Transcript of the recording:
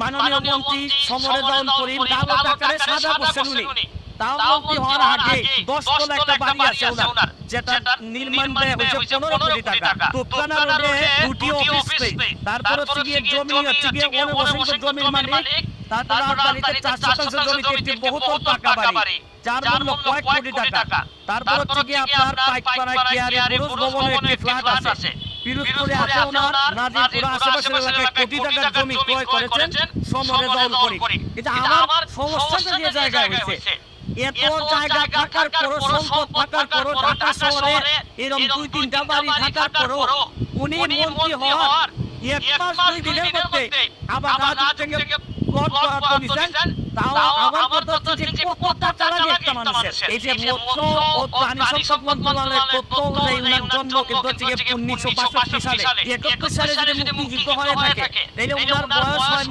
মাননীয় মন্ত্রী সমরে দল করিম কালো টাকারে সাদা করছেন উনি। তাও মন্ত্রী হওয়ার আগে 10 তলা একটা বাড়ি আছে ওনার, যেটা নির্মাণ ব্যয় হয়েছে 15 কোটি টাকা। তোপখানা রোডে দুটি অফিস পেয়ে, তারপর হচ্ছে গিয়ে জমি হচ্ছে গিয়ে 19 জমির মালিক, তারপর রাজধানীতে 4 শতাংশ জমিতে একটি বহুতল পাকা বাড়ি, যার মূল্য কয়েক কোটি টাকা। তারপর হচ্ছে গিয়ে আপনার পাইকপাড়ায় কেয়ারে পুরুষ ভবনে একটি ফ্ল্যাট আছে। পিরোজপুরে আছে ওনার, নাজিরপুর আশেপাশের এলাকায় কোটি টাকার জমি ক্রয় করেছেন সমরে দল করিম। কিন্তু আমার সমস্যাটা যে জায়গায় হয়েছে, এত জায়গা থাকার পরও, সম্পদ থাকার পরও, ঢাকা শহরে এরকম 2-3টা বাড়ি থাকার পরও উনি মন্ত্রী হওয়ার 1 মাস 2 দিনের মধ্যে আবার রাজনীতি থেকে পদ বরাদ্দ নিছেন। তাও আমার কথা হচ্ছে যে কতটা চালাকি একটা মানুষের। এই যে মৎস্য ও প্রাণী সম্পদ মন্ত্রণালয়ের তথ্য অনুযায়ী উনার জন্ম কিন্তু হচ্ছে 1962 সালে, 71 সালে যদি মুক্তিযুদ্ধ হয়ে থাকে, তাহলে উনার বয়স হয়